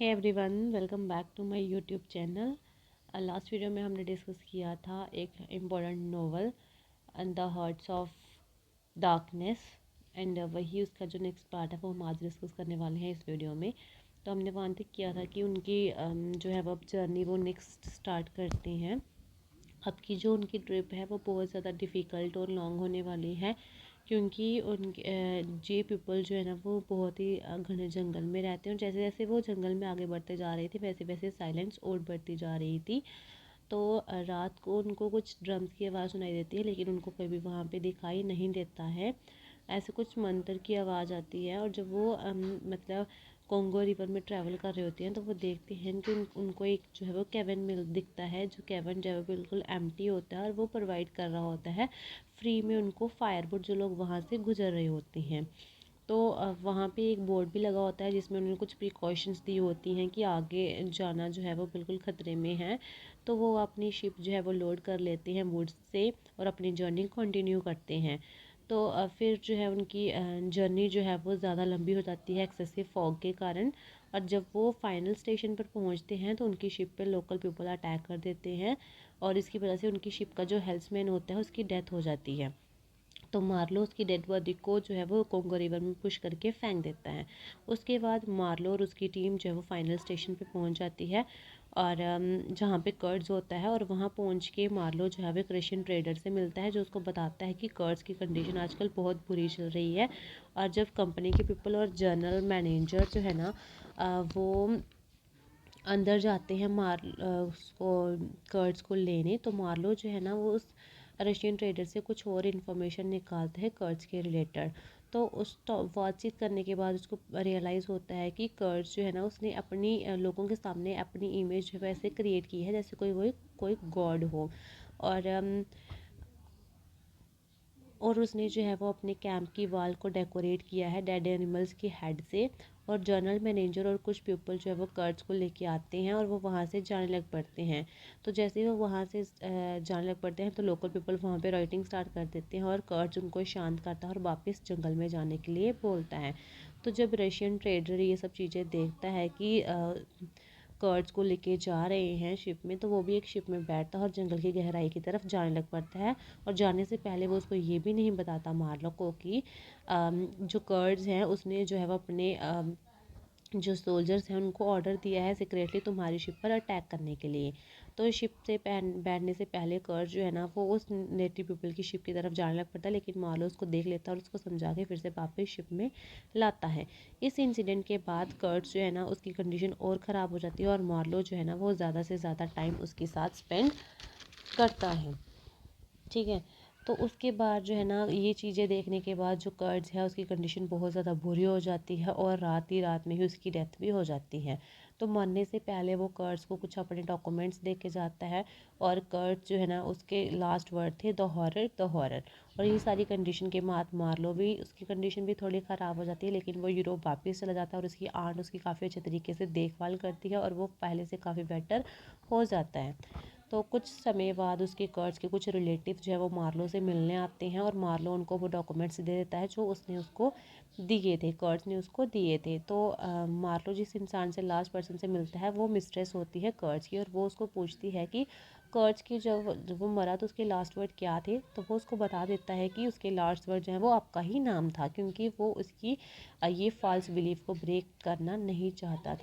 Hey everyone, welcome back to my YouTube channel. Last video में हमने discuss किया था एक important novel the hearts of darkness and वही उसका जो नेक्स्ट पार्ट है वो हम आज डिस्कस करने वाले हैं इस वीडियो में। तो हमने वहाँ तक किया था कि उनकी जो है वो जर्नी वो नेक्स्ट स्टार्ट करते हैं। अब की जो उनकी ट्रिप है वो बहुत ज़्यादा डिफ़िकल्ट और लॉन्ग होने वाली है, क्योंकि उनके जे पीपल जो है ना वो बहुत ही घने जंगल में रहते हैं और जैसे जैसे वो जंगल में आगे बढ़ते जा रहे थे वैसे वैसे साइलेंस और बढ़ती जा रही थी। तो रात को उनको कुछ ड्रम्स की आवाज़ सुनाई देती है, लेकिन उनको कोई भी वहाँ पे दिखाई नहीं देता है। ऐसे कुछ मंत्र की आवाज़ आती है और जब वो मतलब कॉन्गो रिवर में ट्रैवल कर रहे होते हैं तो वो देखते हैं कि उनको एक जो है वो केवन मिल दिखता है, जो केवन जो है वो बिल्कुल एम्प्टी होता है और वो प्रोवाइड कर रहा होता है फ्री में उनको फायरवुड, जो लोग वहाँ से गुजर रहे होते हैं। तो वहाँ पे एक बोर्ड भी लगा होता है जिसमें उन्होंने कुछ प्रिकॉशंस दी होती हैं कि आगे जाना जो है वो बिल्कुल ख़तरे में है। तो वो अपनी शिप जो है वो लोड कर लेते हैं वुड्स से और अपनी जर्नी कंटिन्यू करते हैं। तो फिर जो है उनकी जर्नी जो है वो ज़्यादा लंबी हो जाती है एक्सेसिव फॉग के कारण। और जब वो फाइनल स्टेशन पर पहुंचते हैं तो उनकी शिप पे लोकल पीपल अटैक कर देते हैं और इसकी वजह से उनकी शिप का जो हेल्प्समैन होता है उसकी डेथ हो जाती है। तो मार्लो उसकी डेड बॉडी को जो है वो कोंगो रिवर में पुश करके फेंक देता है। उसके बाद मार्लो और उसकी टीम जो है वो फाइनल स्टेशन पे पहुंच जाती है और जहाँ पे कर्ड्स होता है, और वहाँ पहुँच के मार्लो जो है वो क्रिश्चियन ट्रेडर से मिलता है जो उसको बताता है कि कर्ड्स की कंडीशन आजकल बहुत बुरी चल रही है। और जब कंपनी के पीपल और जनरल मैनेजर जो है ना वो अंदर जाते हैं उसको कर्ड्स को लेने, तो मार्लो जो है ना वो उस रशियन ट्रेडर से कुछ और इन्फॉर्मेशन निकालता है कर्ड्स के रिलेटेड। तो उस बातचीत करने के बाद उसको रियलाइज़ होता है कि कर्ड्स जो है ना उसने अपनी लोगों के सामने अपनी इमेज जो है ऐसे क्रिएट की है जैसे कोई गॉड हो। और उसने जो है वो अपने कैंप की वॉल को डेकोरेट किया है डेड एनिमल्स की हेड से। और जनरल मैनेजर और कुछ पीपल जो है वो कर्ड्स को लेके आते हैं और वो वहाँ से जाने लग पड़ते हैं। तो जैसे ही वो वहाँ से जाने लग पड़ते हैं तो लोकल पीपल वहाँ पे राइटिंग स्टार्ट कर देते हैं और कर्ड्स उनको शांत करता है और वापस जंगल में जाने के लिए बोलता है। तो जब रशियन ट्रेडर ये सब चीज़ें देखता है कि कर्ड्स को लेके जा रहे हैं शिप में, तो वो भी एक शिप में बैठता है और जंगल की गहराई की तरफ जाने लग पड़ता है। और जाने से पहले वो उसको ये भी नहीं बताता मार्लो को कि जो कर्ड्स हैं उसने जो है वो अपने जो सोल्जर्स हैं उनको ऑर्डर दिया है सीक्रेटली तुम्हारी शिप पर अटैक करने के लिए। तो शिप से बैठने से पहले कर्ड जो है ना वो उस नेटिव पीपल की शिप की तरफ जाने लग पड़ता है, लेकिन मार्लो उसको देख लेता है और उसको समझा के फिर से वापस शिप में लाता है। इस इंसिडेंट के बाद कर्ड जो है ना उसकी कंडीशन और ख़राब हो जाती है और मार्लो जो है ना वो ज़्यादा से ज़्यादा टाइम उसके साथ स्पेंड करता है। ठीक है। तो उसके बाद जो है ना ये चीज़ें देखने के बाद जो कर्ड्स है उसकी कंडीशन बहुत ज़्यादा बुरी हो जाती है और रात ही रात में ही उसकी डेथ भी हो जाती है। तो मरने से पहले वो कर्ड्स को कुछ अपने डॉक्यूमेंट्स दे के जाता है और कर्ड्स जो है ना उसके लास्ट वर्ड थे द हॉरर द हॉरर। और ये सारी कंडीशन के बाद मार्लो भी उसकी कंडीशन भी थोड़ी ख़राब हो जाती है, लेकिन वो यूरोप वापस चला जाता है और उसकी आंट उसकी काफ़ी अच्छे तरीके से देखभाल करती है और वो पहले से काफ़ी बेटर हो जाता है। तो कुछ समय बाद उसके कर्ज के कुछ रिलेटिव जो है वो मार्लो से मिलने आते हैं और मार्लो उनको वो डॉक्यूमेंट्स दे देता है जो उसने उसको दिए थे, कर्ज ने उसको दिए थे। तो मार्लो जिस इंसान से लास्ट पर्सन से मिलता है वो मिस्ट्रेस होती है कर्ज की, और वो उसको पूछती है कि कर्ज की जब वो मरा तो उसके लास्ट वर्ड क्या थे। तो वो उसको बता देता है कि उसके लास्ट वर्ड जो है वो आपका ही नाम था, क्योंकि वो उसकी ये फॉल्स बिलीफ को ब्रेक करना नहीं चाहता था।